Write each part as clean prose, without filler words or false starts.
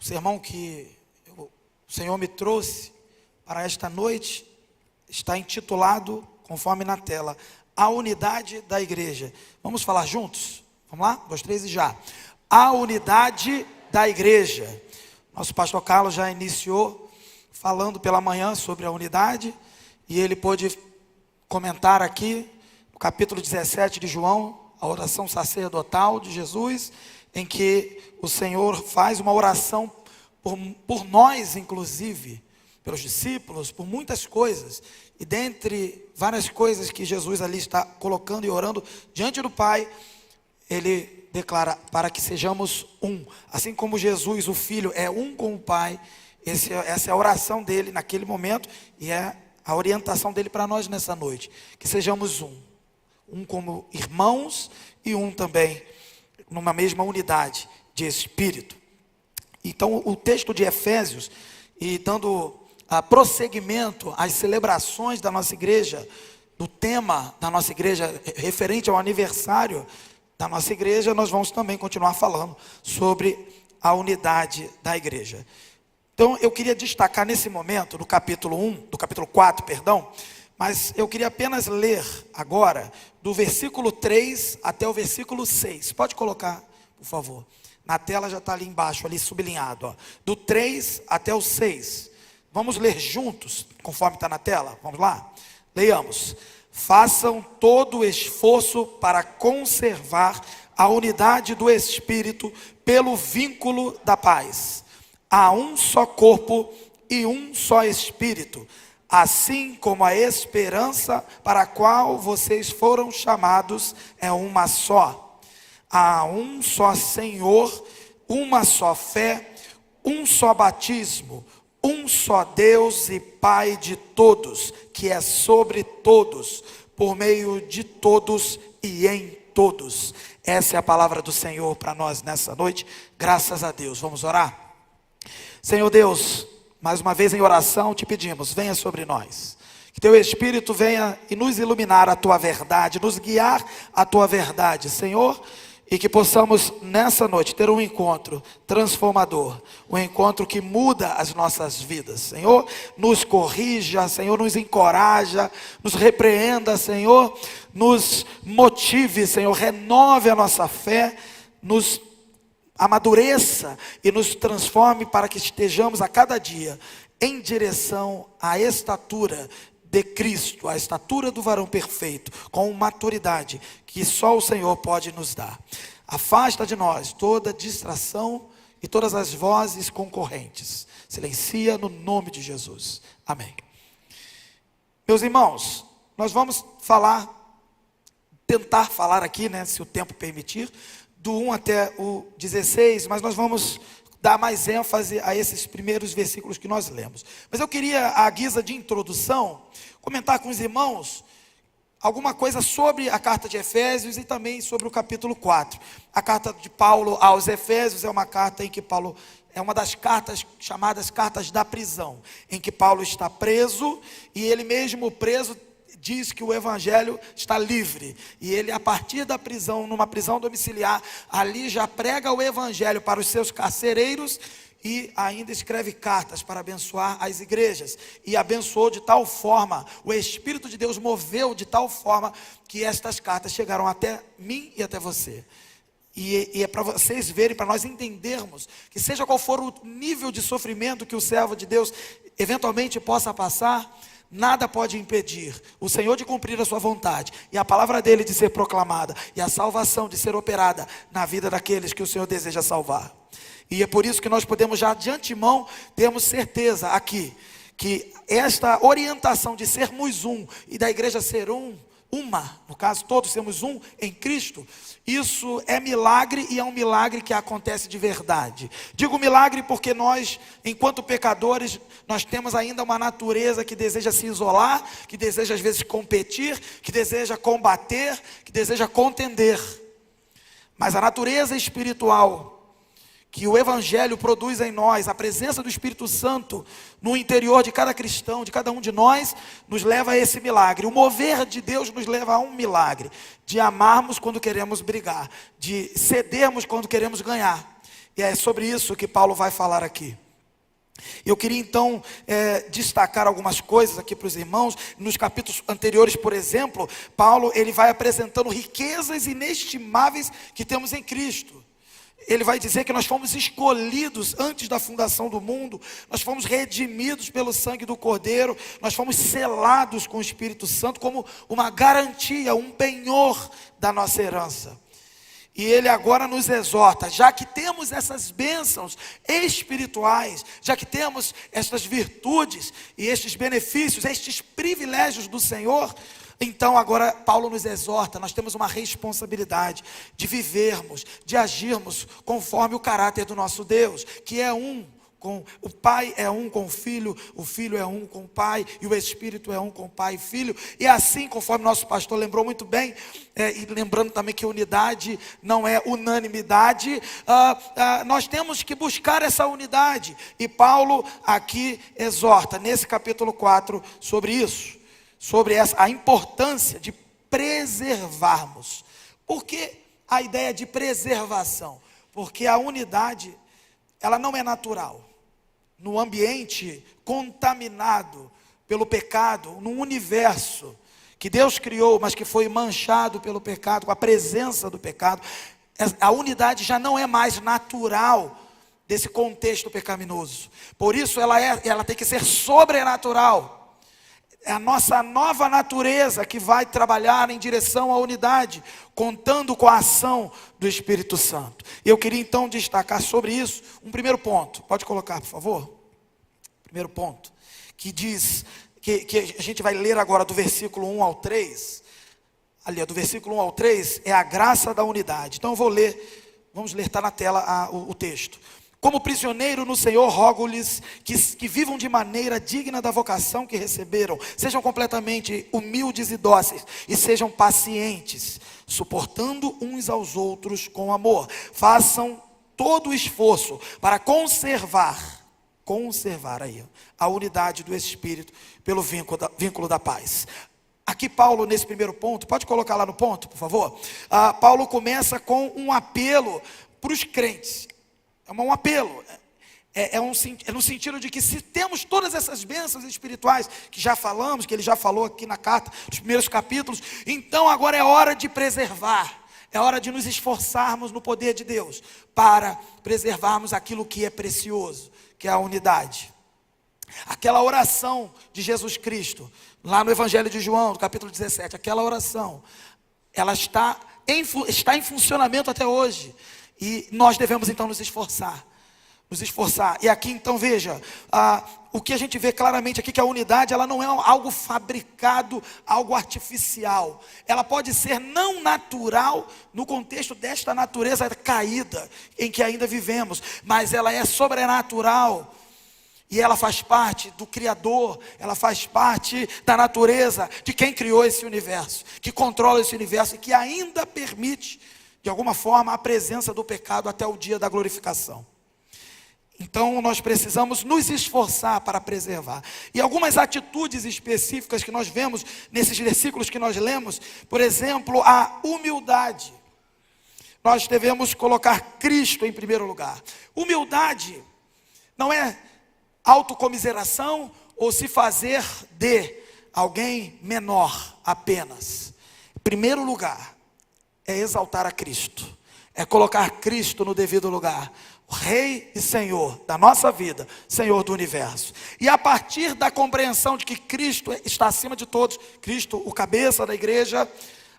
sermão que o Senhor me trouxe para esta noite está intitulado, conforme na tela, A Unidade da Igreja. Vamos falar juntos? Vamos lá? 2, 3 e já. A Unidade da Igreja. Nosso pastor Carlos já iniciou falando pela manhã sobre a unidade, e ele pôde comentar aqui, no capítulo 17 de João, a oração sacerdotal de Jesus, em que o Senhor faz uma oração por nós, inclusive, pelos discípulos, por muitas coisas, e dentre várias coisas que Jesus ali está colocando e orando diante do Pai, ele declara para que sejamos um, assim como Jesus, o Filho, é um com o Pai. Essa é a oração dele naquele momento, e é a orientação dele para nós nessa noite, que sejamos um como irmãos, e um também numa mesma unidade de espírito. Então o texto de Efésios, e dando prosseguimento às celebrações da nossa igreja, do tema da nossa igreja referente ao aniversário da nossa igreja, nós vamos também continuar falando sobre a unidade da igreja. Então eu queria destacar nesse momento, do capítulo 4, mas eu queria apenas ler agora, do versículo 3 até o versículo 6. Pode colocar, por favor. Na tela já está ali embaixo, ali sublinhado, ó. Do 3 até o 6. Vamos ler juntos, conforme está na tela? Vamos lá? Leiamos. Façam todo o esforço para conservar a unidade do Espírito pelo vínculo da paz. Há um só corpo e um só Espírito, assim como a esperança para a qual vocês foram chamados é uma só. Há um só Senhor, uma só fé, um só batismo, um só Deus e Pai de todos, que é sobre todos, por meio de todos e em todos. Essa é a palavra do Senhor para nós nessa noite. Graças a Deus. Vamos orar? Senhor Deus, mais uma vez em oração te pedimos, venha sobre nós, que teu Espírito venha e nos iluminar a tua verdade, nos guiar a tua verdade, Senhor, e que possamos nessa noite ter um encontro transformador, um encontro que muda as nossas vidas. Senhor, nos corrija, Senhor, nos encoraja, nos repreenda, Senhor, nos motive, Senhor, renove a nossa fé, nos amadureça e nos transforme para que estejamos a cada dia em direção à estatura de Cristo, à estatura do varão perfeito, com maturidade que só o Senhor pode nos dar. Afasta de nós toda distração e todas as vozes concorrentes. Silencia no nome de Jesus. Amém. Meus irmãos, nós vamos tentar falar aqui, né, se o tempo permitir, do 1 até o 16, mas nós vamos dar mais ênfase a esses primeiros versículos que nós lemos. Mas eu queria, à guisa de introdução, comentar com os irmãos alguma coisa sobre a carta de Efésios e também sobre o capítulo 4. A carta de Paulo aos Efésios é uma carta em que Paulo, é uma das cartas chamadas cartas da prisão, em que Paulo está preso, e ele mesmo preso diz que o evangelho está livre, e ele, a partir da prisão, numa prisão domiciliar, ali já prega o evangelho para os seus carcereiros, e ainda escreve cartas para abençoar as igrejas, e abençoou de tal forma, o Espírito de Deus moveu de tal forma, que estas cartas chegaram até mim e até você. E é para vocês verem, para nós entendermos, que seja qual for o nível de sofrimento que o servo de Deus eventualmente possa passar, nada pode impedir o Senhor de cumprir a sua vontade, e a palavra dele de ser proclamada, e a salvação de ser operada na vida daqueles que o Senhor deseja salvar. E é por isso que nós podemos já de antemão termos certeza aqui, que esta orientação de sermos um, e da igreja ser uma, no caso todos sermos um em Cristo, isso é milagre, e é um milagre que acontece de verdade. Digo milagre porque nós, enquanto pecadores, nós temos ainda uma natureza que deseja se isolar, que deseja às vezes competir, que deseja combater, que deseja contender. Mas a natureza espiritual que o evangelho produz em nós, a presença do Espírito Santo no interior de cada cristão, de cada um de nós, nos leva a esse milagre. O mover de Deus nos leva a um milagre, de amarmos quando queremos brigar, de cedermos quando queremos ganhar. E é sobre isso que Paulo vai falar aqui. Eu queria então destacar algumas coisas aqui para os irmãos. Nos capítulos anteriores, por exemplo, Paulo ele vai apresentando riquezas inestimáveis que temos em Cristo. Ele vai dizer que nós fomos escolhidos antes da fundação do mundo, nós fomos redimidos pelo sangue do Cordeiro, nós fomos selados com o Espírito Santo como uma garantia, um penhor da nossa herança. E ele agora nos exorta, já que temos essas bênçãos espirituais, já que temos estas virtudes e estes benefícios, estes privilégios do Senhor, então agora Paulo nos exorta, nós temos uma responsabilidade de vivermos, de agirmos conforme o caráter do nosso Deus, que é um. O Pai é um com o Filho é um com o Pai, e o Espírito é um com o Pai e Filho, e assim, conforme nosso pastor lembrou muito bem, e lembrando também que unidade não é unanimidade, nós temos que buscar essa unidade, e Paulo aqui exorta, nesse capítulo 4, sobre isso, sobre a importância de preservarmos. Por que a ideia de preservação? Porque a unidade, ela não é natural. No ambiente contaminado pelo pecado, no universo que Deus criou, mas que foi manchado pelo pecado, com a presença do pecado, a unidade já não é mais natural desse contexto pecaminoso. Por isso ela tem que ser sobrenatural. É a nossa nova natureza que vai trabalhar em direção à unidade, contando com a ação do Espírito Santo. Eu queria então destacar sobre isso um primeiro ponto. Pode colocar, por favor? Primeiro ponto, que diz, que a gente vai ler agora do versículo 1 ao 3. Ali, do versículo 1 ao 3, é a graça da unidade. Então eu vou ler, vamos ler, está na tela o texto. Como prisioneiro no Senhor, rogo-lhes que vivam de maneira digna da vocação que receberam. Sejam completamente humildes e dóceis. E sejam pacientes, suportando uns aos outros com amor. Façam todo o esforço para conservar aí a unidade do Espírito pelo vínculo da paz. Aqui Paulo, nesse primeiro ponto, pode colocar lá no ponto, por favor? Paulo começa com um apelo para os crentes. É um apelo, é no sentido de que se temos todas essas bênçãos espirituais, que já falamos, que ele já falou aqui na carta, nos primeiros capítulos, então agora é hora de preservar, é hora de nos esforçarmos no poder de Deus, para preservarmos aquilo que é precioso, que é a unidade. Aquela oração de Jesus Cristo, lá no Evangelho de João, no capítulo 17, aquela oração, ela está em funcionamento até hoje. E nós devemos então nos esforçar. E aqui então veja, o que a gente vê claramente aqui, que a unidade ela não é algo fabricado, algo artificial. Ela pode ser não natural no contexto desta natureza caída em que ainda vivemos, mas ela é sobrenatural. E ela faz parte do Criador, ela faz parte da natureza, de quem criou esse universo, que controla esse universo e que ainda permite de alguma forma a presença do pecado até o dia da glorificação. Então nós precisamos nos esforçar para preservar. E algumas atitudes específicas que nós vemos nesses versículos que nós lemos, por exemplo, a humildade. Nós devemos colocar Cristo em primeiro lugar. Humildade não é autocomiseração ou se fazer de alguém menor apenas. Em primeiro lugar, é exaltar a Cristo, é colocar Cristo no devido lugar, o Rei e Senhor da nossa vida, Senhor do universo. E a partir da compreensão de que Cristo está acima de todos, Cristo, o cabeça da igreja,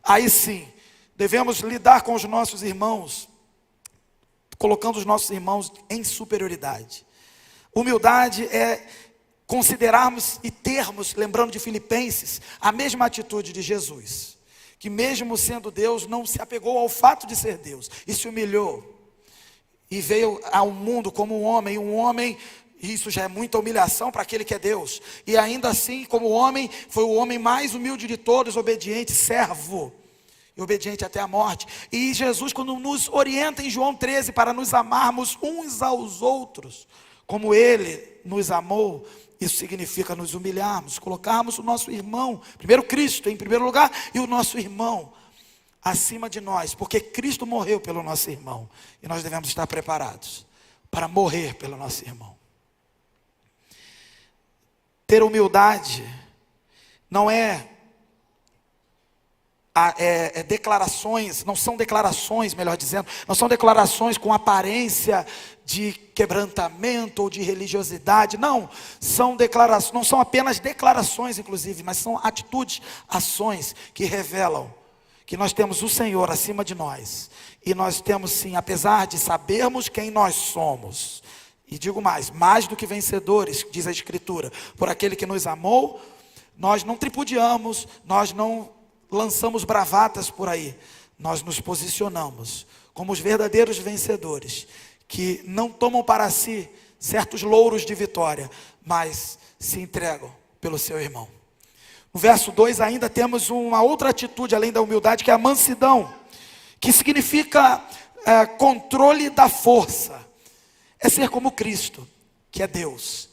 aí sim, devemos lidar com os nossos irmãos, colocando os nossos irmãos em superioridade. Humildade é considerarmos e termos, lembrando de Filipenses, a mesma atitude de Jesus, que mesmo sendo Deus, não se apegou ao fato de ser Deus, e se humilhou, e veio ao mundo como um homem, isso já é muita humilhação para aquele que é Deus, e ainda assim, como homem, foi o homem mais humilde de todos, obediente, servo, e obediente até a morte. E Jesus, quando nos orienta em João 13, para nos amarmos uns aos outros, como Ele nos amou, isso significa nos humilharmos, colocarmos o nosso irmão, primeiro Cristo em primeiro lugar, e o nosso irmão acima de nós, porque Cristo morreu pelo nosso irmão, e nós devemos estar preparados. para morrer pelo nosso irmão. Ter humildade não declarações, não são declarações, melhor dizendo, não são declarações com aparência de quebrantamento ou de religiosidade, não são apenas declarações, inclusive, mas são atitudes, ações que revelam que nós temos o Senhor acima de nós, e nós temos sim, apesar de sabermos quem nós somos, e digo mais do que vencedores, diz a Escritura, por aquele que nos amou, nós não tripudiamos, nós não lançamos bravatas por aí, nós nos posicionamos como os verdadeiros vencedores, que não tomam para si certos louros de vitória, mas se entregam pelo seu irmão. No verso 2 ainda temos uma outra atitude, além da humildade, que é a mansidão, que significa controle da força. É ser como Cristo, que é Deus,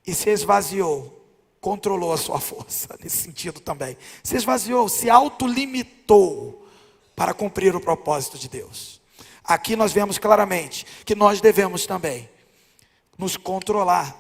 e se esvaziou, controlou a sua força, nesse sentido também. Se esvaziou, se autolimitou para cumprir o propósito de Deus. Aqui nós vemos claramente que nós devemos também nos controlar.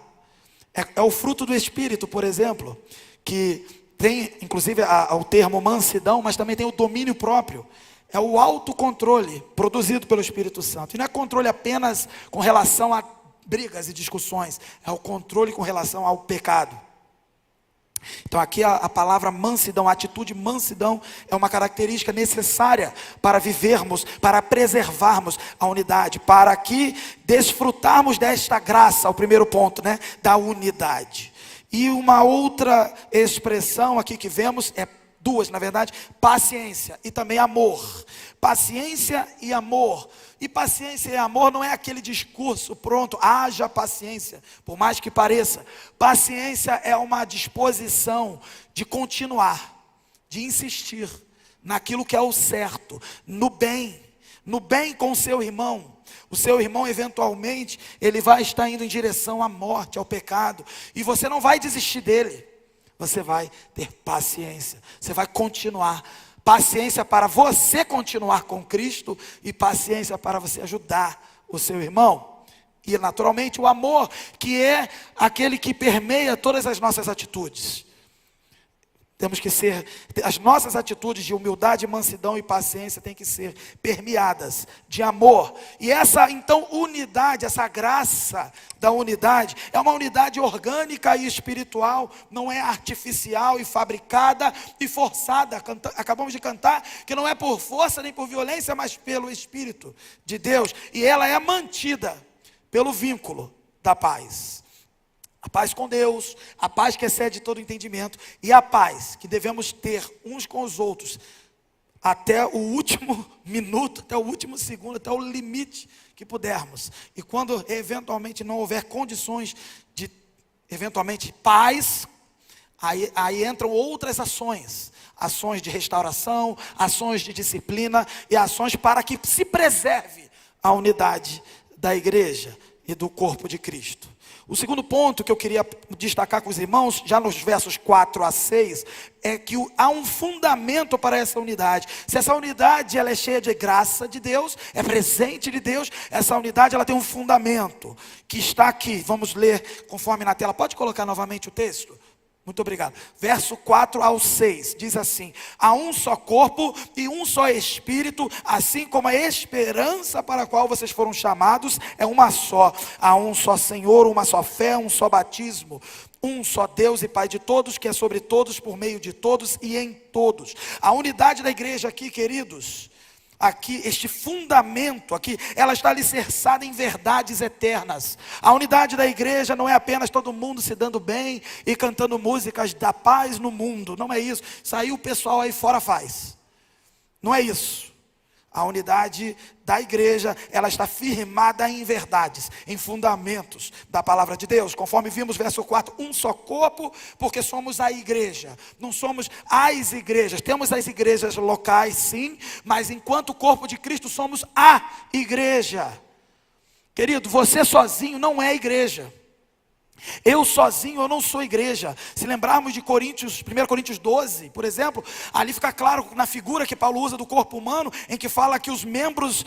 É o fruto do Espírito, por exemplo, que tem inclusive o termo mansidão, mas também tem o domínio próprio. É o autocontrole produzido pelo Espírito Santo. E não é controle apenas com relação a brigas e discussões. É o controle com relação ao pecado. Então aqui a palavra mansidão, a atitude mansidão é uma característica necessária para vivermos, para preservarmos a unidade, para que desfrutarmos desta graça, o primeiro ponto, né, da unidade. E uma outra expressão aqui que vemos, duas na verdade, paciência e também amor. Paciência e amor. E paciência e amor não é aquele discurso pronto, haja paciência, por mais que pareça. Paciência é uma disposição de continuar, de insistir naquilo que é o certo, no bem com o seu irmão. O seu irmão eventualmente, ele vai estar indo em direção à morte, ao pecado, e você não vai desistir dele. Você vai ter paciência, você vai continuar. Paciência para você continuar com Cristo e paciência para você ajudar o seu irmão. E naturalmente o amor, que é aquele que permeia todas as nossas atitudes. Temos que ser, as nossas atitudes de humildade, mansidão e paciência têm que ser permeadas de amor. E essa então unidade, essa graça da unidade, é uma unidade orgânica e espiritual, não é artificial e fabricada e forçada. Acabamos de cantar que não é por força nem por violência, mas pelo Espírito de Deus. E ela é mantida pelo vínculo da paz. A paz com Deus, a paz que excede todo entendimento, e a paz que devemos ter uns com os outros, até o último minuto, até o último segundo, até o limite que pudermos. E quando eventualmente não houver condições de, eventualmente, paz, aí entram outras ações. Ações de restauração, ações de disciplina e ações para que se preserve a unidade da igreja e do corpo de Cristo. O segundo ponto que eu queria destacar com os irmãos, já nos versos 4 a 6, é que há um fundamento para essa unidade. Se essa unidade ela é cheia de graça de Deus, é presente de Deus, essa unidade ela tem um fundamento, que está aqui. Vamos ler conforme na tela. Pode colocar novamente o texto? Muito obrigado. Verso 4 ao 6, diz assim: há um só corpo e um só Espírito, assim como a esperança para a qual vocês foram chamados é uma só. Há um só Senhor, uma só fé, um só batismo. Um só Deus e Pai de todos, que é sobre todos, por meio de todos e em todos. A unidade da igreja aqui, queridos, aqui, este fundamento aqui, ela está alicerçada em verdades eternas. A unidade da igreja não é apenas todo mundo se dando bem e cantando músicas da paz no mundo. Não é isso. Isso aí o pessoal aí fora faz. Não é isso. A unidade da igreja, ela está firmada em verdades, em fundamentos da palavra de Deus. Conforme vimos verso 4, um só corpo, porque somos a igreja. Não somos as igrejas. Temos as igrejas locais, sim, mas enquanto corpo de Cristo somos a igreja. Querido, você sozinho não é igreja. Eu sozinho eu não sou igreja. Se lembrarmos de Coríntios, 1 Coríntios 12, por exemplo, ali fica claro na figura que Paulo usa do corpo humano, em que fala que os membros,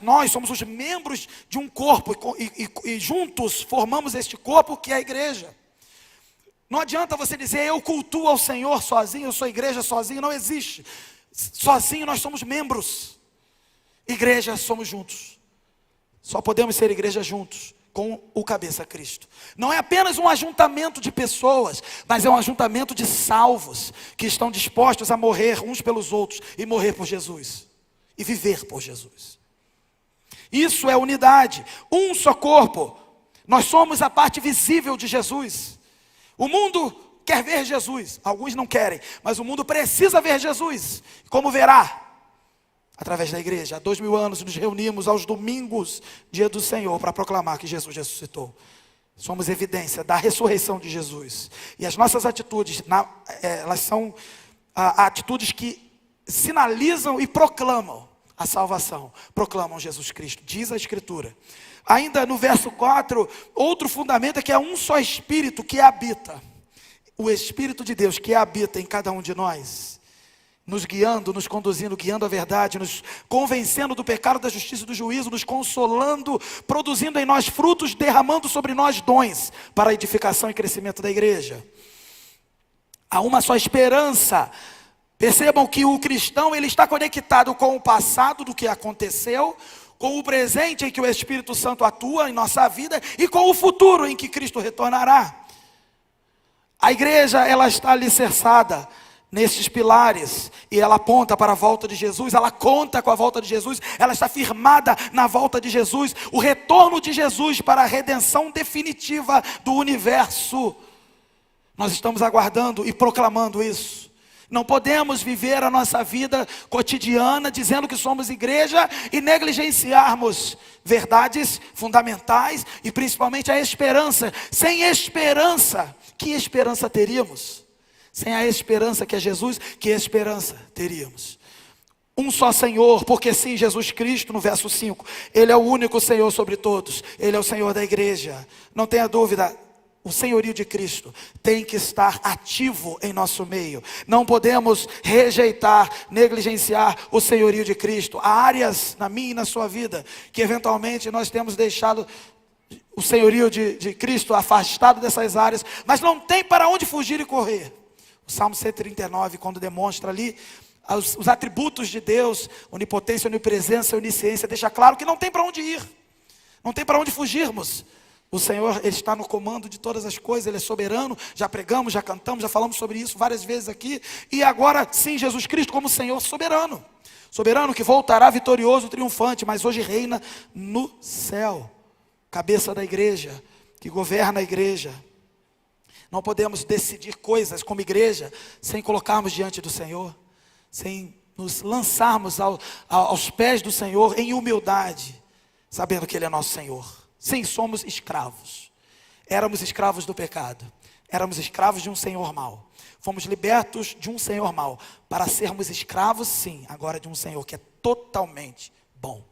nós somos os membros de um corpo, e juntos formamos este corpo que é a igreja. Não adianta você dizer, eu cultuo ao Senhor sozinho, eu sou igreja sozinho, não existe. Sozinho nós somos membros, igreja somos juntos. Só podemos ser igreja juntos, com o cabeça Cristo. Não é apenas um ajuntamento de pessoas, mas é um ajuntamento de salvos, que estão dispostos a morrer uns pelos outros, e morrer por Jesus, e viver por Jesus. Isso é unidade, um só corpo. Nós somos a parte visível de Jesus. O mundo quer ver Jesus, alguns não querem, mas o mundo precisa ver Jesus. Como verá? Através da igreja. Há 2000 anos nos reunimos aos domingos, dia do Senhor, para proclamar que Jesus ressuscitou. Somos evidência da ressurreição de Jesus. E as nossas atitudes, elas são atitudes que sinalizam e proclamam a salvação. Proclamam Jesus Cristo, diz a Escritura. Ainda no verso 4, outro fundamento é que é um só Espírito que habita. O Espírito de Deus que habita em cada um de nós, nos guiando, nos conduzindo, guiando a verdade, nos convencendo do pecado, da justiça e do juízo, nos consolando, produzindo em nós frutos, derramando sobre nós dons, para a edificação e crescimento da igreja. Há uma só esperança. Percebam que o cristão, ele está conectado com o passado do que aconteceu, com o presente em que o Espírito Santo atua em nossa vida, e com o futuro em que Cristo retornará. A igreja, ela está alicerçada nesses pilares, e ela aponta para a volta de Jesus, ela conta com a volta de Jesus, ela está firmada na volta de Jesus, o retorno de Jesus para a redenção definitiva do universo. Nós estamos aguardando e proclamando isso. Não podemos viver a nossa vida cotidiana dizendo que somos igreja e negligenciarmos verdades fundamentais e principalmente a esperança. Sem esperança, que esperança teríamos? Sem a esperança que é Jesus, que esperança teríamos? Um só Senhor, porque sim, Jesus Cristo, no verso 5, Ele é o único Senhor sobre todos, Ele é o Senhor da igreja. Não tenha dúvida, o senhorio de Cristo tem que estar ativo em nosso meio. Não podemos rejeitar, negligenciar o senhorio de Cristo. Há áreas na minha e na sua vida que eventualmente nós temos deixado o senhorio de Cristo afastado dessas áreas, mas não tem para onde fugir e correr. O Salmo 139, quando demonstra ali os atributos de Deus, onipotência, onipresença, onisciência, deixa claro que não tem para onde ir, não tem para onde fugirmos. O Senhor, Ele está no comando de todas as coisas, Ele é soberano. Já pregamos, já cantamos, já falamos sobre isso várias vezes aqui. E agora sim, Jesus Cristo como Senhor soberano. Soberano que voltará vitorioso, triunfante, mas hoje reina no céu. Cabeça da igreja, que governa a igreja. Não podemos decidir coisas como igreja sem colocarmos diante do Senhor, sem nos lançarmos aos pés do Senhor em humildade, sabendo que Ele é nosso Senhor. Sim, somos escravos. Éramos escravos do pecado. Éramos escravos de um senhor mau. Fomos libertos de um senhor mau para sermos escravos, sim, agora de um Senhor que é totalmente bom.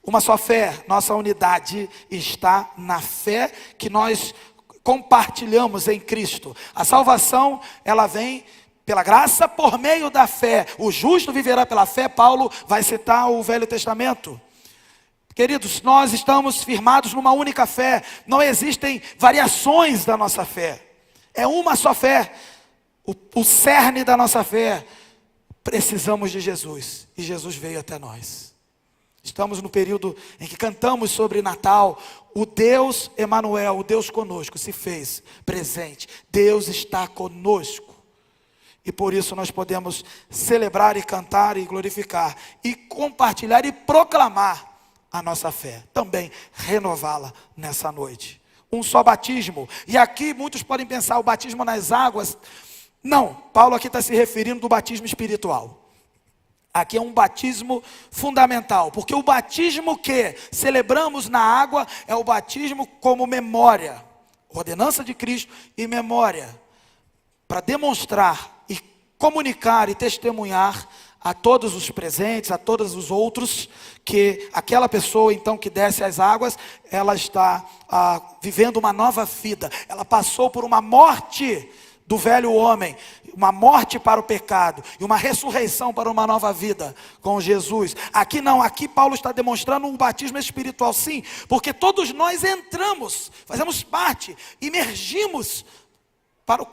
Uma só fé, nossa unidade está na fé que nós compartilhamos em Cristo. A salvação, ela vem pela graça por meio da fé. O justo viverá pela fé. Paulo vai citar o Velho Testamento. Queridos, nós estamos firmados numa única fé. Não existem variações da nossa fé. É uma só fé. O cerne da nossa fé. Precisamos de Jesus. E Jesus veio até nós. Estamos no período em que cantamos sobre Natal. O Deus Emanuel, o Deus conosco, se fez presente. Deus está conosco. E por isso nós podemos celebrar e cantar e glorificar. E compartilhar e proclamar a nossa fé, também renová-la nessa noite. Um só batismo. E aqui muitos podem pensar o batismo nas águas. Não, Paulo aqui está se referindo do batismo espiritual. Aqui é um batismo fundamental, porque o batismo que celebramos na água é o batismo como memória, ordenança de Cristo e memória, para demonstrar e comunicar e testemunhar a todos os presentes, a todos os outros, que aquela pessoa então que desce as águas, ela está vivendo uma nova vida. Ela passou por uma morte do velho homem, uma morte para o pecado e uma ressurreição para uma nova vida com Jesus. Aqui não, aqui Paulo está demonstrando um batismo espiritual, sim, porque todos nós entramos, fazemos parte, imergimos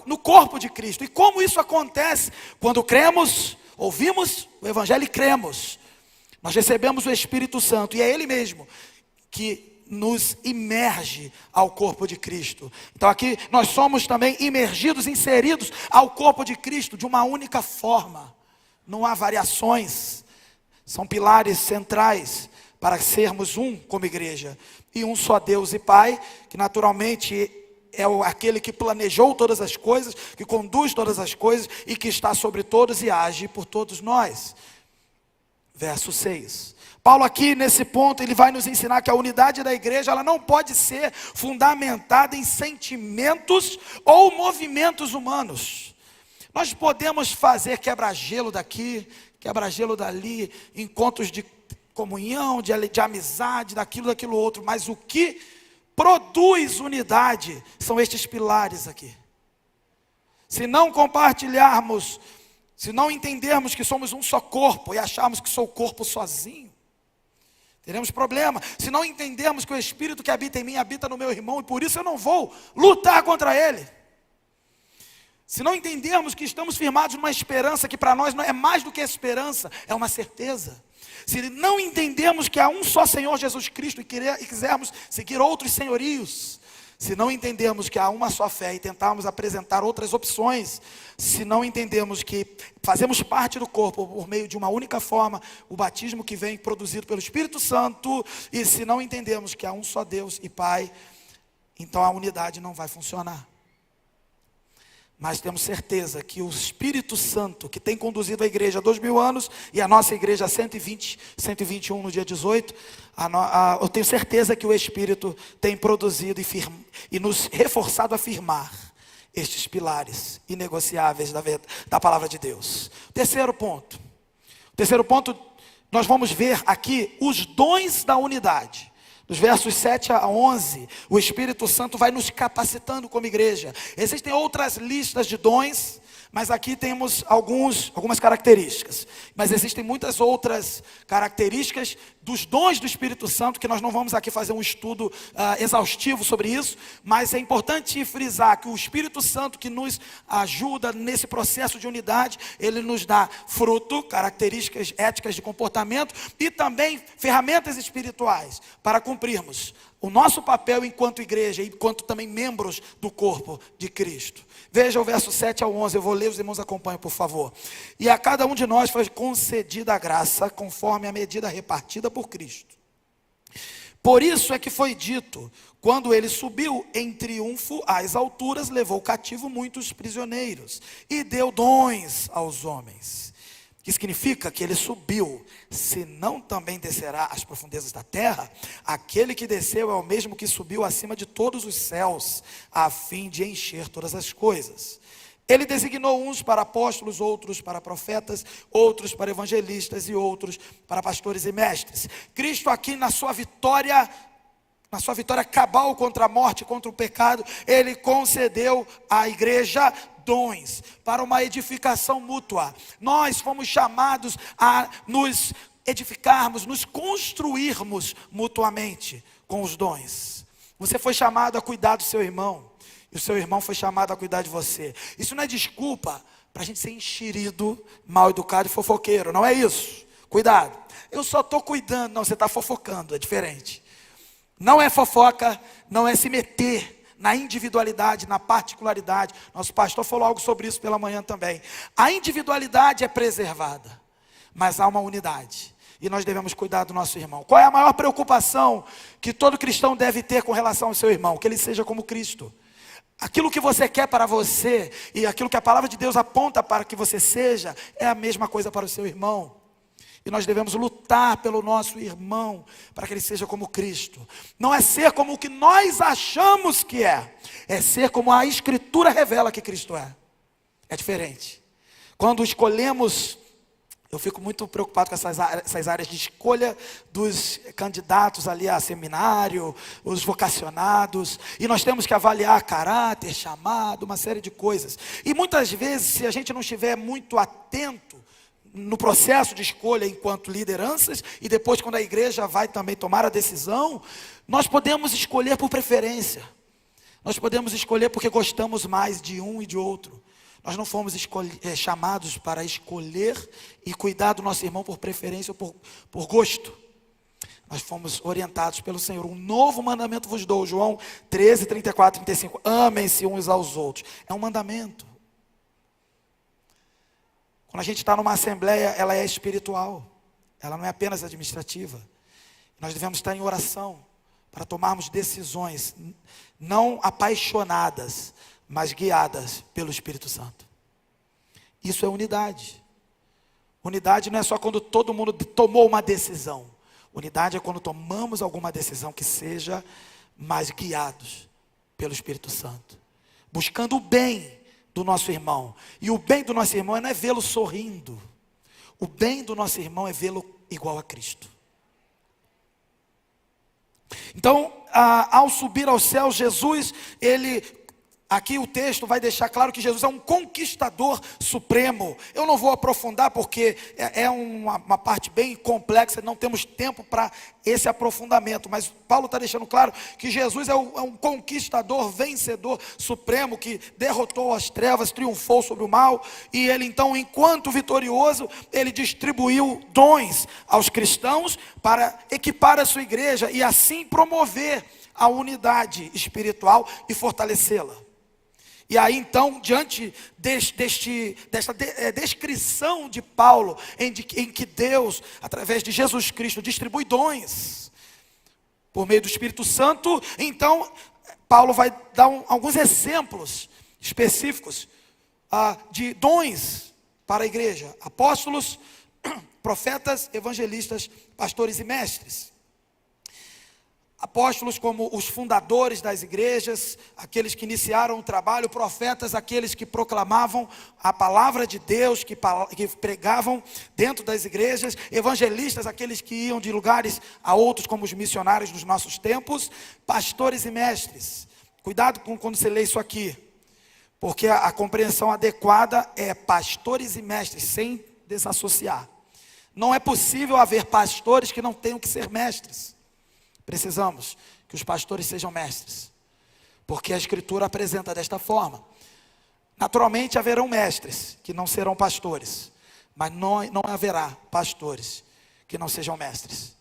no corpo de Cristo. E como isso acontece? Quando cremos, ouvimos o Evangelho e cremos, nós recebemos o Espírito Santo, e é Ele mesmo que nos imerge ao corpo de Cristo. Então aqui nós somos também imergidos, inseridos ao corpo de Cristo de uma única forma. Não há variações. São pilares centrais para sermos um como igreja. E um só Deus e Pai, que naturalmente é aquele que planejou todas as coisas, que conduz todas as coisas e que está sobre todos e age por todos nós. Verso 6. Paulo aqui nesse ponto, ele vai nos ensinar que a unidade da igreja, ela não pode ser fundamentada em sentimentos ou movimentos humanos. Nós podemos fazer quebra-gelo daqui, quebra-gelo dali, encontros de comunhão, de amizade, daquilo outro, mas o que produz unidade são estes pilares aqui. Se não compartilharmos, se não entendermos que somos um só corpo e acharmos que sou o corpo sozinho, teremos problema. Se não entendermos que o Espírito que habita em mim habita no meu irmão e por isso eu não vou lutar contra ele. Se não entendermos que estamos firmados numa esperança que para nós não é mais do que esperança, é uma certeza. Se não entendermos que há um só Senhor Jesus Cristo e quisermos seguir outros senhorios, se não entendermos que há uma só fé e tentarmos apresentar outras opções, se não entendermos que fazemos parte do corpo por meio de uma única forma, o batismo que vem produzido pelo Espírito Santo, e se não entendermos que há um só Deus e Pai, então a unidade não vai funcionar. Mas temos certeza que o Espírito Santo, que tem conduzido a igreja há 2000 anos, e a nossa igreja há 121 no dia 18, eu tenho certeza que o Espírito tem produzido e nos reforçado a firmar estes pilares inegociáveis da palavra de Deus. Terceiro ponto, nós vamos ver aqui os dons da unidade. Dos versos 7 a 11, o Espírito Santo vai nos capacitando como igreja. Existem outras listas de dons, mas aqui temos algumas características. Mas existem muitas outras características dos dons do Espírito Santo, que nós não vamos aqui fazer um estudo exaustivo sobre isso, mas é importante frisar que o Espírito Santo que nos ajuda nesse processo de unidade, ele nos dá fruto, características éticas de comportamento e também ferramentas espirituais para cumprirmos o nosso papel enquanto igreja e enquanto também membros do corpo de Cristo. Veja o verso 7 ao 11, eu vou ler, os irmãos acompanhem por favor. E a cada um de nós foi concedida a graça conforme a medida repartida por Cristo. Por isso é que foi dito, quando ele subiu em triunfo às alturas, levou cativo muitos prisioneiros e deu dons aos homens. Que significa que ele subiu, se não também descerá às profundezas da terra, aquele que desceu é o mesmo que subiu acima de todos os céus, a fim de encher todas as coisas. Ele designou uns para apóstolos, outros para profetas, outros para evangelistas e outros para pastores e mestres. Cristo aqui na sua vitória cabal contra a morte, contra o pecado, ele concedeu à igreja dons para uma edificação mútua. Nós fomos chamados a nos edificarmos, nos construirmos mutuamente com os dons. Você foi chamado a cuidar do seu irmão, e o seu irmão foi chamado a cuidar de você. Isso não é desculpa para a gente ser enxerido, mal educado e fofoqueiro, não é isso. Cuidado, eu só estou cuidando, não, você está fofocando, é diferente. Não é fofoca, não é se meter na individualidade, na particularidade. Nosso pastor falou algo sobre isso pela manhã também. A individualidade é preservada, mas há uma unidade. E nós devemos cuidar do nosso irmão. Qual é a maior preocupação que todo cristão deve ter com relação ao seu irmão? Que ele seja como Cristo. Aquilo que você quer para você e aquilo que a palavra de Deus aponta para que você seja, é a mesma coisa para o seu irmão. E nós devemos lutar pelo nosso irmão, para que ele seja como Cristo. Não é ser como o que nós achamos que é ser como a Escritura revela que Cristo é. É diferente. Quando escolhemos Eu fico muito preocupado com essas áreas de escolha dos candidatos ali a seminário, os vocacionados. E nós temos que avaliar caráter, chamado, uma série de coisas. E muitas vezes, se a gente não estiver muito atento no processo de escolha enquanto lideranças, e depois quando a igreja vai também tomar a decisão, nós podemos escolher por preferência. Nós podemos escolher porque gostamos mais de um e de outro. Nós não fomos chamados para escolher e cuidar do nosso irmão por preferência ou por gosto. Nós fomos orientados pelo Senhor. Um novo mandamento vos dou, João 13, 34, 35. Amem-se uns aos outros. É um mandamento. Quando a gente está numa assembleia, ela é espiritual. Ela não é apenas administrativa. Nós devemos estar em oração para tomarmos decisões não apaixonadas, mas guiadas pelo Espírito Santo. Isso é unidade. Unidade não é só quando todo mundo tomou uma decisão. Unidade é quando tomamos alguma decisão que seja mais guiados pelo Espírito Santo, buscando o bem do nosso irmão. E o bem do nosso irmão não é vê-lo sorrindo. O bem do nosso irmão é vê-lo igual a Cristo. Então, ao subir aos céus, Jesus, aqui o texto vai deixar claro que Jesus é um conquistador supremo. Eu não vou aprofundar porque é uma parte bem complexa, não temos tempo para esse aprofundamento. Mas Paulo está deixando claro que Jesus é um conquistador, vencedor supremo, que derrotou as trevas, triunfou sobre o mal. E ele então, enquanto vitorioso, ele distribuiu dons aos cristãos para equipar a sua igreja e assim promover a unidade espiritual e fortalecê-la. E aí então, diante desta descrição de Paulo, em que Deus, através de Jesus Cristo, distribui dons, por meio do Espírito Santo, então, Paulo vai dar alguns exemplos específicos de dons para a igreja: apóstolos, profetas, evangelistas, pastores e mestres. Apóstolos como os fundadores das igrejas, aqueles que iniciaram o trabalho; profetas, aqueles que proclamavam a palavra de Deus, que pregavam dentro das igrejas; evangelistas, aqueles que iam de lugares a outros, como os missionários dos nossos tempos; pastores e mestres. Cuidado quando você lê isso aqui, porque a compreensão adequada é pastores e mestres, sem desassociar. Não é possível haver pastores que não tenham que ser mestres. Precisamos que os pastores sejam mestres, porque a Escritura apresenta desta forma. Naturalmente haverão mestres que não serão pastores, mas não haverá pastores que não sejam mestres.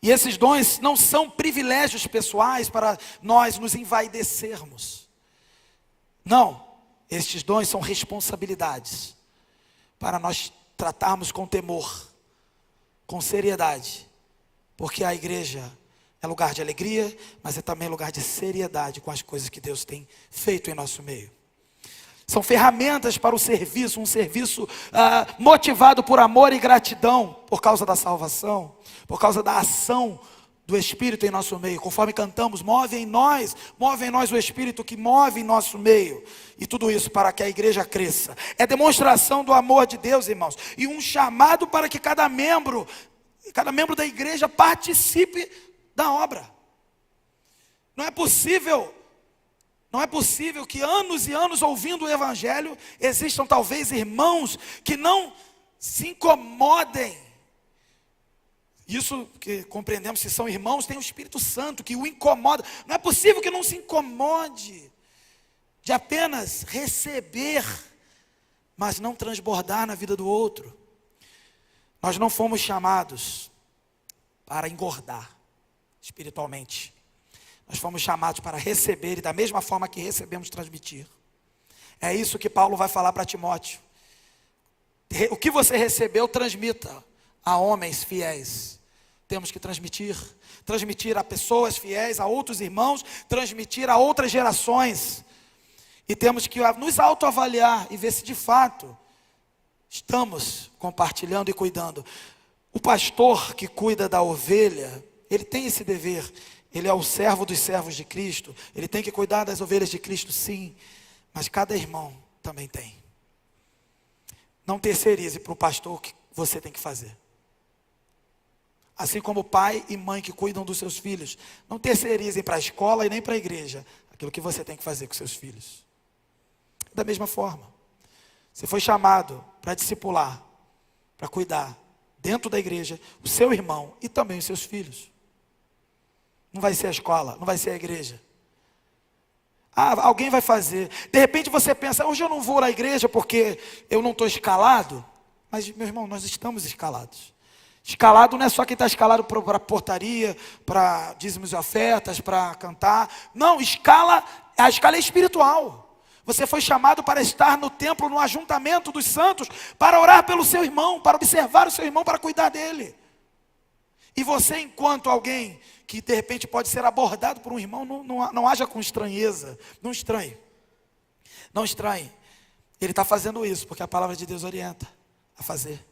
E esses dons não são privilégios pessoais para nós nos envaidecermos. Não, estes dons são responsabilidades para nós tratarmos com temor, com seriedade. Porque a igreja é lugar de alegria, mas é também lugar de seriedade com as coisas que Deus tem feito em nosso meio. São ferramentas para o serviço, um serviço motivado por amor e gratidão, por causa da salvação, por causa da ação do Espírito em nosso meio. Conforme cantamos, move em nós o Espírito que move em nosso meio. E tudo isso para que a igreja cresça. É demonstração do amor de Deus, irmãos. E um chamado para que cada membro da igreja participe da obra. Não é possível que anos e anos ouvindo o Evangelho, existam talvez irmãos que não se incomodem. Isso que compreendemos, se são irmãos, tem o Espírito Santo que o incomoda. Não é possível que não se incomode de apenas receber, mas não transbordar na vida do outro. Nós não fomos chamados para engordar espiritualmente. Nós fomos chamados para receber e da mesma forma que recebemos, transmitir. É isso que Paulo vai falar para Timóteo. O que você recebeu, transmita a homens fiéis. Temos que transmitir a pessoas fiéis, a outros irmãos, transmitir a outras gerações. E temos que nos autoavaliar e ver se de fato estamos compartilhando e cuidando. O pastor que cuida da ovelha, ele tem esse dever. Ele é o servo dos servos de Cristo. Ele tem que cuidar das ovelhas de Cristo, sim. Mas cada irmão também tem. não terceirize para o pastor o que você tem que fazer. Assim como pai e mãe que cuidam dos seus filhos, não terceirizem para a escola e nem para a igreja aquilo que você tem que fazer com seus filhos. Da mesma forma, você foi chamado para discipular, para cuidar, dentro da igreja, o seu irmão e também os seus filhos. Não vai ser a escola, não vai ser a igreja. Alguém vai fazer. De repente você pensa, hoje eu não vou na igreja porque eu não estou escalado. Mas, meu irmão, nós estamos escalados. Escalado não é só quem está escalado para portaria, para dízimos e ofertas, para cantar. Não, a escala é espiritual. Você foi chamado para estar no templo, no ajuntamento dos santos, para orar pelo seu irmão, para observar o seu irmão, para cuidar dele. E você, enquanto alguém que de repente pode ser abordado por um irmão, não haja com estranheza. Não estranhe. Não estranhe. Ele está fazendo isso porque a palavra de Deus orienta a fazer.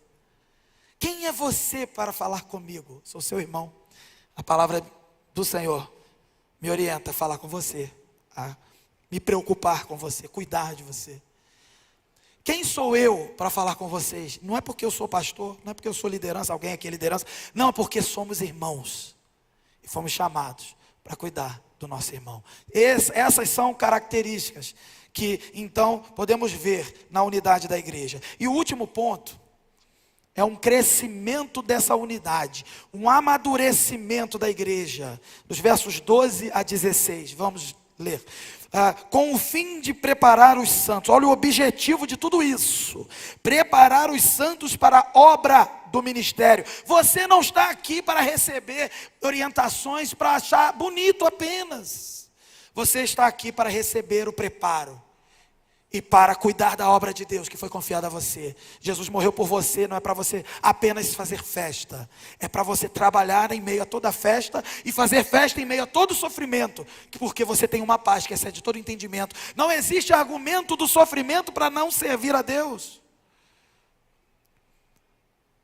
Quem é você para falar comigo? Sou seu irmão. A palavra do Senhor me orienta a falar com você, a me preocupar com você, cuidar de você. Quem sou eu para falar com vocês? Não é porque eu sou pastor, não é porque eu sou liderança, alguém aqui é liderança. Não, é porque somos irmãos. E fomos chamados para cuidar do nosso irmão. Essas são características que então podemos ver na unidade da igreja. E o último ponto é um crescimento dessa unidade, um amadurecimento da igreja. Dos versos 12 a 16, vamos ler. Com o fim de preparar os santos. Olha o objetivo de tudo isso: preparar os santos para a obra do ministério. Você não está aqui para receber orientações para achar bonito apenas. Você está aqui para receber o preparo e para cuidar da obra de Deus que foi confiada a você. Jesus morreu por você, não é para você apenas fazer festa. É para você trabalhar em meio a toda festa e fazer festa em meio a todo sofrimento. Porque você tem uma paz que excede todo entendimento. Não existe argumento do sofrimento para não servir a Deus.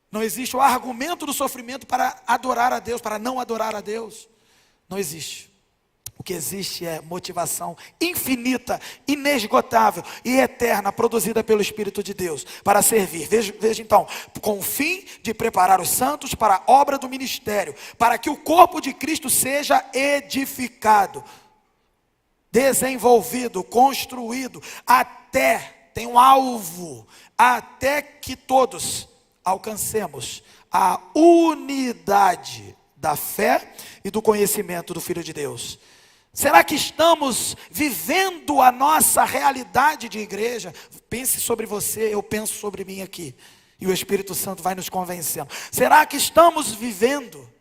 Não existe o argumento do sofrimento para adorar a Deus, para não adorar a Deus. Não existe. O que existe é motivação infinita, inesgotável e eterna, produzida pelo Espírito de Deus, para servir. Veja então, com o fim de preparar os santos para a obra do ministério, para que o corpo de Cristo seja edificado, desenvolvido, construído, tem um alvo, até que todos alcancemos a unidade da fé e do conhecimento do Filho de Deus. Será que estamos vivendo a nossa realidade de igreja? Pense sobre você, eu penso sobre mim aqui. E o Espírito Santo vai nos convencendo. Será que estamos vivendo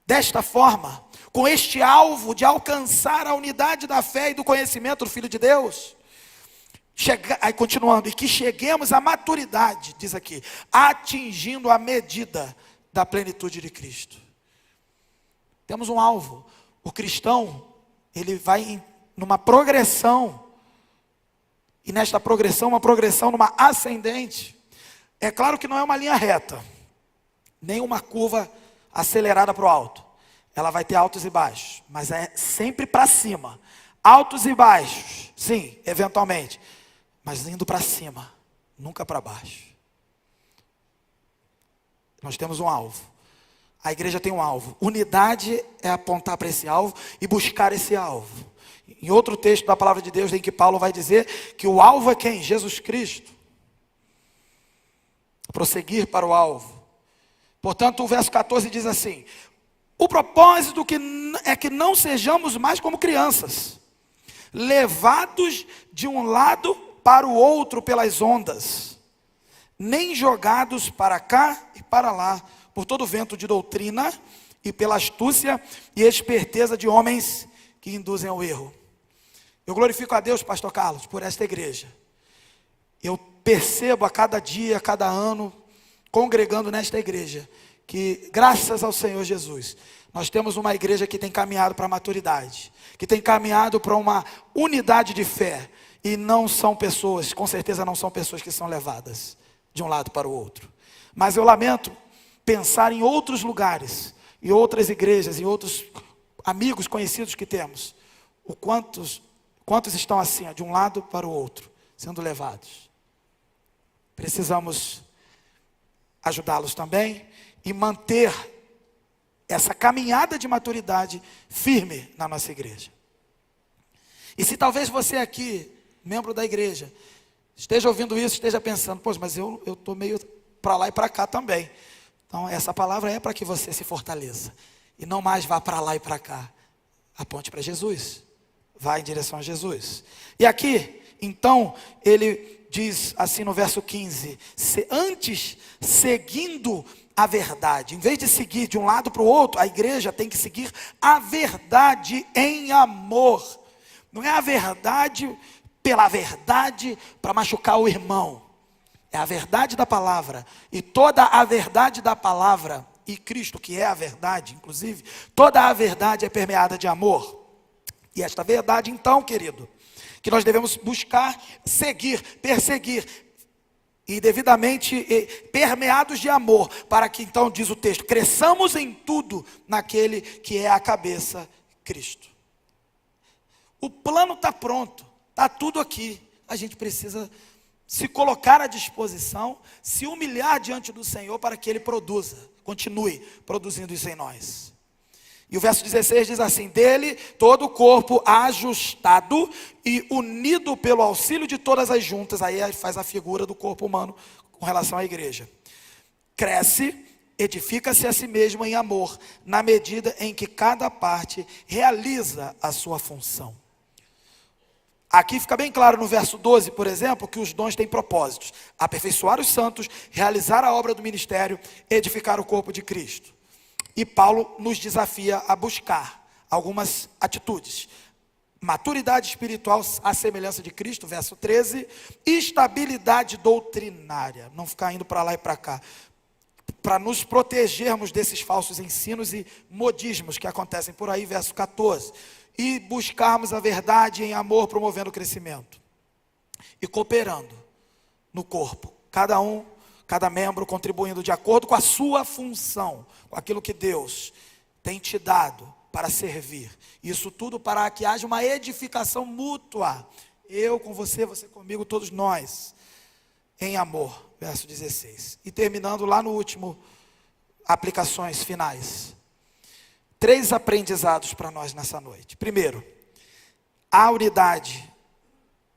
desta forma? Com este alvo de alcançar a unidade da fé e do conhecimento do Filho de Deus? Aí continuando, e que cheguemos à maturidade, diz aqui, atingindo a medida da plenitude de Cristo. Temos um alvo. O cristão, ele vai numa progressão, e nesta progressão, uma progressão numa ascendente. É claro que não é uma linha reta, nem uma curva acelerada para o alto. Ela vai ter altos e baixos, mas é sempre para cima. Altos e baixos, sim, eventualmente, mas indo para cima, nunca para baixo. Nós temos um alvo. A igreja tem um alvo. Unidade é apontar para esse alvo e buscar esse alvo. Em outro texto da palavra de Deus, em que Paulo vai dizer que o alvo é quem? Jesus Cristo. Prosseguir para o alvo. Portanto, o verso 14 diz assim: o propósito é que não sejamos mais como crianças, levados de um lado para o outro pelas ondas, nem jogados para cá e para lá, por todo vento de doutrina e pela astúcia e esperteza de homens que induzem ao erro. Eu glorifico a Deus, pastor Carlos, por esta igreja. Eu percebo a cada dia, a cada ano, congregando nesta igreja, que graças ao Senhor Jesus, nós temos uma igreja que tem caminhado para a maturidade, que tem caminhado para uma unidade de fé, e não são pessoas, com certeza não são pessoas que são levadas de um lado para o outro. Mas eu lamento pensar em outros lugares, em outras igrejas, em outros amigos conhecidos que temos, quantos estão assim, de um lado para o outro, sendo levados precisamos ajudá-los também e manter essa caminhada de maturidade firme na nossa igreja. E se talvez você aqui, membro da igreja, esteja ouvindo isso, esteja pensando, pois, mas eu estou meio para lá e para cá também. Então essa palavra é para que você se fortaleça. E não mais vá para lá e para cá. Aponte para Jesus. Vá em direção a Jesus. E aqui, então, ele diz assim no verso 15. Antes, seguindo a verdade. Em vez de seguir de um lado para o outro, a igreja tem que seguir a verdade em amor. Não é a verdade pela verdade para machucar o irmão. É a verdade da palavra. E toda a verdade da palavra, e Cristo que é a verdade, inclusive, toda a verdade é permeada de amor. E esta verdade então, querido, que nós devemos buscar, seguir, perseguir, e devidamente permeados de amor, para que então, diz o texto, cresçamos em tudo naquele que é a cabeça, Cristo. O plano está pronto, está tudo aqui. A gente precisa se colocar à disposição, se humilhar diante do Senhor para que Ele produza, continue produzindo isso em nós. E o verso 16 diz assim: dele todo o corpo ajustado e unido pelo auxílio de todas as juntas, aí faz a figura do corpo humano com relação à igreja. Cresce, edifica-se a si mesmo em amor, na medida em que cada parte realiza a sua função. Aqui fica bem claro no verso 12, por exemplo, que os dons têm propósitos: aperfeiçoar os santos, realizar a obra do ministério, edificar o corpo de Cristo. E Paulo nos desafia a buscar algumas atitudes: maturidade espiritual à semelhança de Cristo, verso 13, estabilidade doutrinária, não ficar indo para lá e para cá, para nos protegermos desses falsos ensinos e modismos que acontecem por aí, verso 14, e buscarmos a verdade em amor, promovendo o crescimento e cooperando no corpo, cada membro contribuindo de acordo com a sua função, com aquilo que Deus tem te dado para servir. Isso tudo para que haja uma edificação mútua, eu com você, você comigo, todos nós, em amor, verso 16. E terminando lá no último, aplicações finais. 3 aprendizados para nós nessa noite. Primeiro, a unidade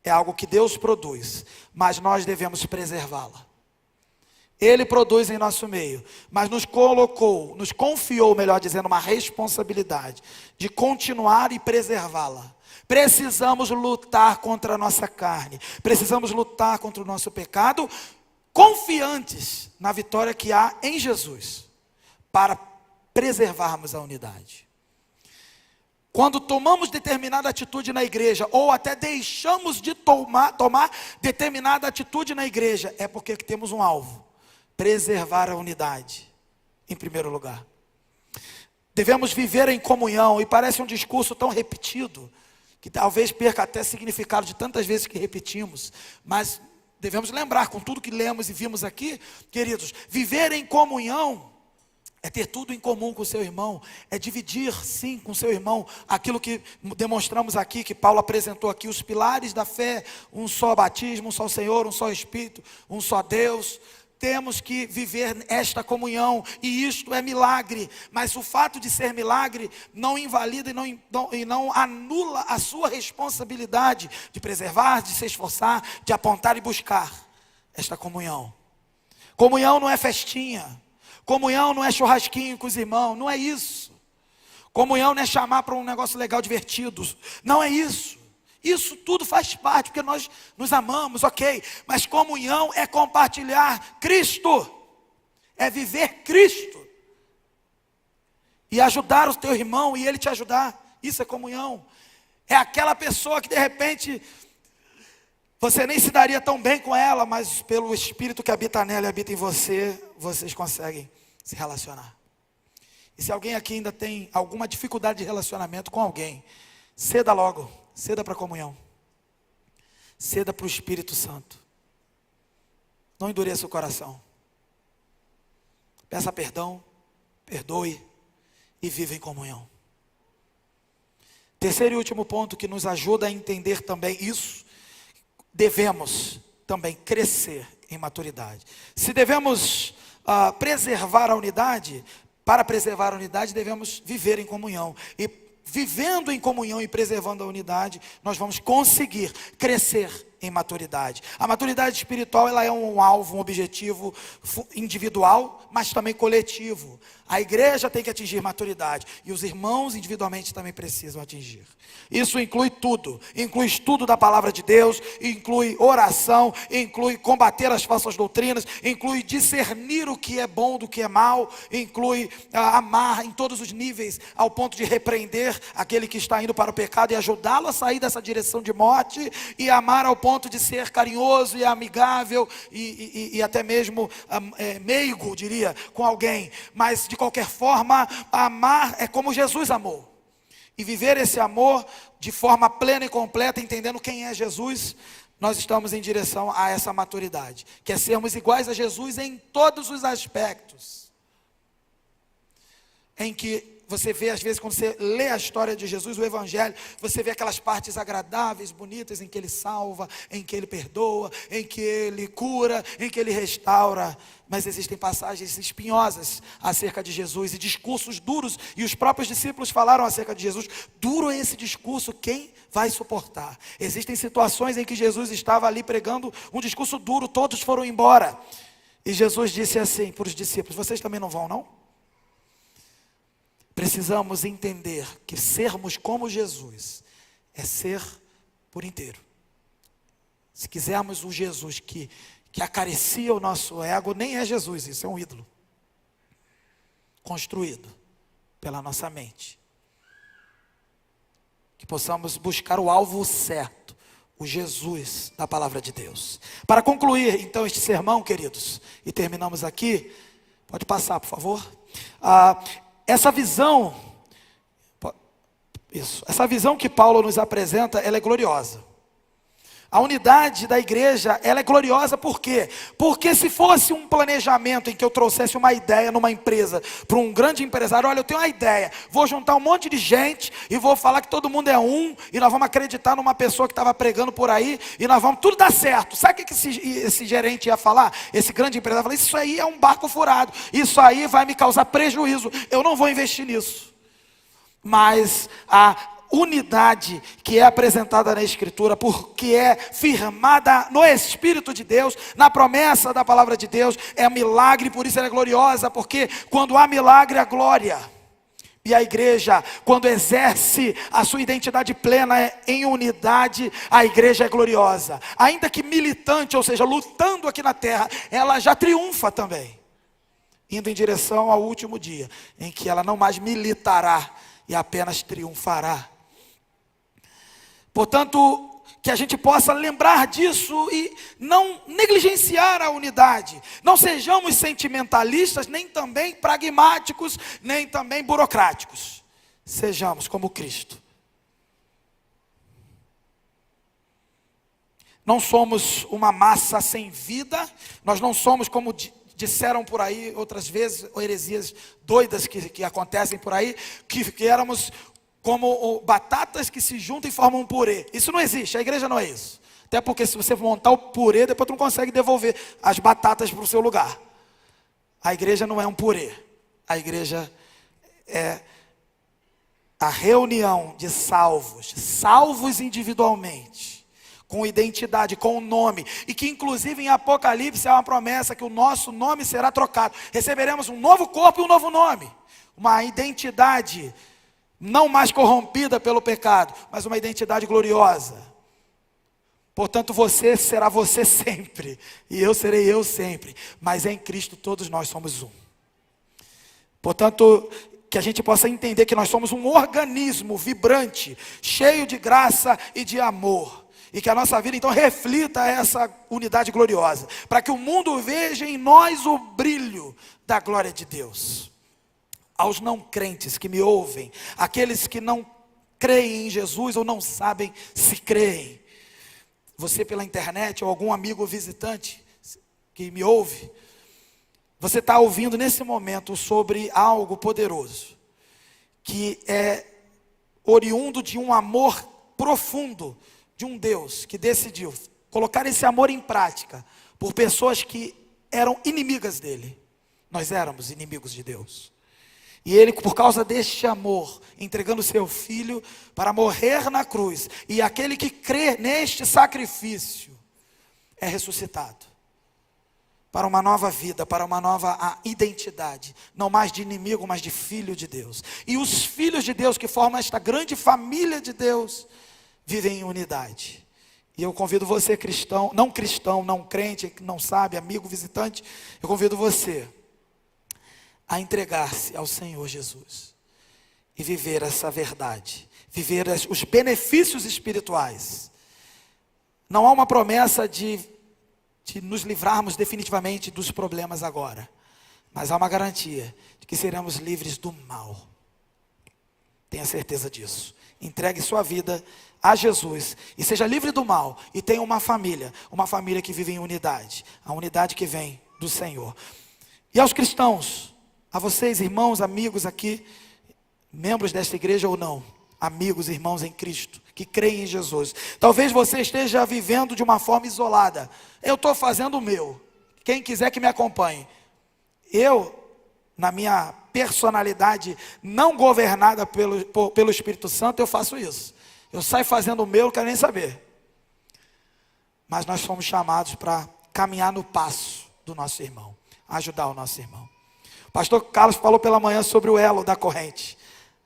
é algo que Deus produz, mas nós devemos preservá-la. Ele produz em nosso meio, mas nos confiou, melhor dizendo, uma responsabilidade de continuar e preservá-la. Precisamos lutar contra a nossa carne, precisamos lutar contra o nosso pecado, confiantes na vitória que há em Jesus, para preservarmos a unidade. Quando tomamos determinada atitude na igreja, ou até deixamos de tomar determinada atitude na igreja, é porque temos um alvo: preservar a unidade, em primeiro lugar. Devemos viver em comunhão, e parece um discurso tão repetido, que talvez perca até significado de tantas vezes que repetimos, mas devemos lembrar, com tudo que lemos e vimos aqui, queridos, viver em comunhão é ter tudo em comum com o seu irmão, é dividir sim com o seu irmão, aquilo que demonstramos aqui, que Paulo apresentou aqui, os pilares da fé: um só batismo, um só Senhor, um só Espírito, um só Deus. Temos que viver esta comunhão, e isto é milagre, mas o fato de ser milagre não invalida e não anula a sua responsabilidade de preservar, de se esforçar, de apontar e buscar esta comunhão. Comunhão não é festinha, comunhão não é churrasquinho com os irmãos, não é isso. Comunhão não é chamar para um negócio legal, divertido, não é isso. Isso tudo faz parte, porque nós nos amamos, ok. Mas comunhão é compartilhar Cristo, é viver Cristo, e ajudar o teu irmão e ele te ajudar. Isso é comunhão. É aquela pessoa que de repente você nem se daria tão bem com ela, mas pelo Espírito que habita nela e habita em você, vocês conseguem se relacionar. E se alguém aqui ainda tem alguma dificuldade de relacionamento com alguém, ceda logo, ceda para a comunhão, ceda para o Espírito Santo. Não endureça o coração, peça perdão, perdoe e viva em comunhão. Terceiro e último ponto que nos ajuda a entender também isso: devemos também crescer em maturidade. Se devemos preservar a unidade, para preservar a unidade devemos viver em comunhão. E vivendo em comunhão e preservando a unidade, nós vamos conseguir crescer em maturidade. A maturidade espiritual, ela é um alvo, um objetivo individual, mas também coletivo. A igreja tem que atingir maturidade, e os irmãos individualmente também precisam atingir. Isso inclui tudo, inclui estudo da palavra de Deus, inclui oração, inclui combater as falsas doutrinas, inclui discernir o que é bom do que é mal, inclui amar em todos os níveis, ao ponto de repreender aquele que está indo para o pecado e ajudá-lo a sair dessa direção de morte, e amar ao ponto de ser carinhoso e amigável e até mesmo meigo, diria, com alguém. Mas de qualquer forma, amar é como Jesus amou. E viver esse amor de forma plena e completa, entendendo quem é Jesus, nós estamos em direção a essa maturidade, que é sermos iguais a Jesus em todos os aspectos. Em que você vê, às vezes, quando você lê a história de Jesus, o Evangelho, você vê aquelas partes agradáveis, bonitas, em que Ele salva, em que Ele perdoa, em que Ele cura, em que Ele restaura. Mas existem passagens espinhosas acerca de Jesus e discursos duros, e os próprios discípulos falaram acerca de Jesus. Duro é esse discurso, quem vai suportar? Existem situações em que Jesus estava ali pregando um discurso duro, todos foram embora. E Jesus disse assim para os discípulos: vocês também não vão, não? Precisamos entender que sermos como Jesus é ser por inteiro. Se quisermos um Jesus que acaricia o nosso ego, nem é Jesus, isso é um ídolo construído pela nossa mente. Que possamos buscar o alvo certo, o Jesus da palavra de Deus. Para concluir então este sermão, queridos, e terminamos aqui, pode passar, por favor. Essa visão que Paulo nos apresenta, ela é gloriosa. A unidade da igreja, ela é gloriosa por quê? Porque se fosse um planejamento em que eu trouxesse uma ideia numa empresa, para um grande empresário: olha, eu tenho uma ideia, vou juntar um monte de gente e vou falar que todo mundo é um, e nós vamos acreditar numa pessoa que estava pregando por aí, e nós vamos, tudo dá certo. Sabe o que esse gerente ia falar? Esse grande empresário falou: isso aí é um barco furado, isso aí vai me causar prejuízo, eu não vou investir nisso. Mas a unidade que é apresentada na Escritura, porque é firmada no Espírito de Deus, na promessa da palavra de Deus, é um milagre, por isso ela é gloriosa, porque quando há milagre, há glória. E a igreja, quando exerce a sua identidade plena em unidade, a igreja é gloriosa. Ainda que militante, ou seja, lutando aqui na terra, ela já triunfa também, indo em direção ao último dia, em que ela não mais militará e apenas triunfará. Portanto, que a gente possa lembrar disso e não negligenciar a unidade. Não sejamos sentimentalistas, nem também pragmáticos, nem também burocráticos. Sejamos como Cristo. Não somos uma massa sem vida, nós não somos como disseram por aí outras vezes, heresias doidas que acontecem por aí, que éramos como batatas que se juntam e formam um purê. Isso não existe, a igreja não é isso. Até porque se você montar o purê, depois tu não consegue devolver as batatas para o seu lugar. A igreja não é um purê. A igreja é a reunião de salvos individualmente, com identidade, com o nome, e que inclusive em Apocalipse há uma promessa que o nosso nome será trocado. Receberemos um novo corpo e um novo nome. Uma identidade não mais corrompida pelo pecado, mas uma identidade gloriosa. Portanto, você será você sempre, e eu serei eu sempre, mas em Cristo todos nós somos um. Portanto, que a gente possa entender que nós somos um organismo vibrante, cheio de graça e de amor, e que a nossa vida então reflita essa unidade gloriosa, para que o mundo veja em nós o brilho da glória de Deus. Aos não crentes que me ouvem, aqueles que não creem em Jesus ou não sabem se creem, você pela internet ou algum amigo visitante que me ouve, você está ouvindo nesse momento sobre algo poderoso, que é oriundo de um amor profundo de um Deus que decidiu colocar esse amor em prática por pessoas que eram inimigas dele. Nós éramos inimigos de Deus. E ele, por causa deste amor, entregando seu filho para morrer na cruz, e aquele que crê neste sacrifício é ressuscitado para uma nova vida, para uma nova identidade, não mais de inimigo, mas de filho de Deus. E os filhos de Deus que formam esta grande família de Deus vivem em unidade. E eu convido você, cristão, não crente, que não sabe, amigo, visitante, eu convido você a entregar-se ao Senhor Jesus e viver essa verdade, viver os benefícios espirituais. Não há uma promessa de nos livrarmos definitivamente dos problemas agora, mas há uma garantia de que seremos livres do mal. Tenha certeza disso. Entregue sua vida a Jesus e seja livre do mal, e tenha uma família que vive em unidade, a unidade que vem do Senhor. E aos cristãos, a vocês, irmãos, amigos aqui, membros desta igreja ou não, amigos, irmãos em Cristo, que creem em Jesus, talvez você esteja vivendo de uma forma isolada. Eu estou fazendo o meu, quem quiser que me acompanhe. Eu, na minha personalidade não governada pelo Espírito Santo, eu faço isso. Eu saio fazendo o meu, não quero nem saber. Mas nós fomos chamados para caminhar no passo do nosso irmão, ajudar o nosso irmão. O pastor Carlos falou pela manhã sobre o elo da corrente.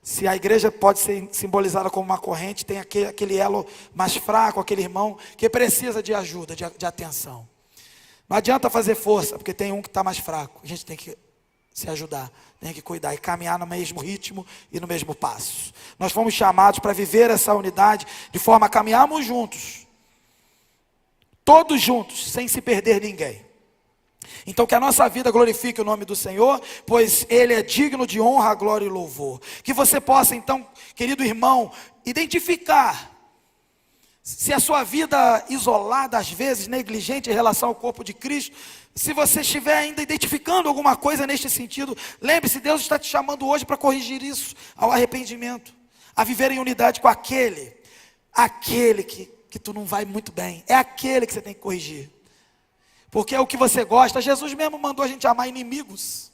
Se a igreja pode ser simbolizada como uma corrente, tem aquele elo mais fraco, aquele irmão que precisa de ajuda, de atenção. Não adianta fazer força, porque tem um que está mais fraco. A gente tem que se ajudar, tem que cuidar e caminhar no mesmo ritmo e no mesmo passo. Nós fomos chamados para viver essa unidade de forma a caminharmos juntos, todos juntos, sem se perder ninguém. Então que a nossa vida glorifique o nome do Senhor, pois Ele é digno de honra, glória e louvor. Que você possa então, querido irmão, identificar se a sua vida isolada, às vezes negligente em relação ao corpo de Cristo, se você estiver ainda identificando alguma coisa neste sentido, lembre-se, Deus está te chamando hoje para corrigir isso, ao arrependimento, a viver em unidade com aquele que tu não vai muito bem, é aquele que você tem que corrigir. Porque é o que você gosta. Jesus mesmo mandou a gente amar inimigos.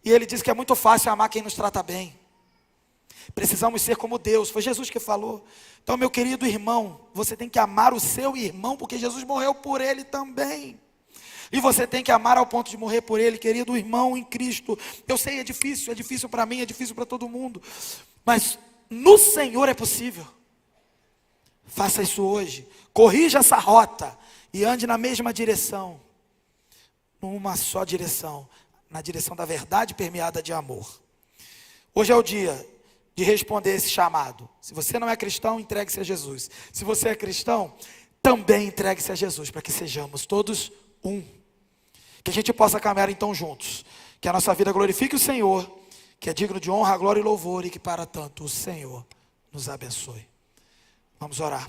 E Ele diz que é muito fácil amar quem nos trata bem. Precisamos ser como Deus. Foi Jesus que falou. Então, meu querido irmão, você tem que amar o seu irmão, porque Jesus morreu por ele também. E você tem que amar ao ponto de morrer por ele, querido irmão em Cristo. Eu sei, é difícil para mim, é difícil para todo mundo. Mas no Senhor é possível. Faça isso hoje. Corrija essa rota. E ande na mesma direção, numa só direção, na direção da verdade permeada de amor. Hoje é o dia de responder esse chamado. Se você não é cristão, entregue-se a Jesus. Se você é cristão, também entregue-se a Jesus, para que sejamos todos um. Que a gente possa caminhar então juntos. Que a nossa vida glorifique o Senhor, que é digno de honra, glória e louvor, e que para tanto o Senhor nos abençoe. Vamos orar.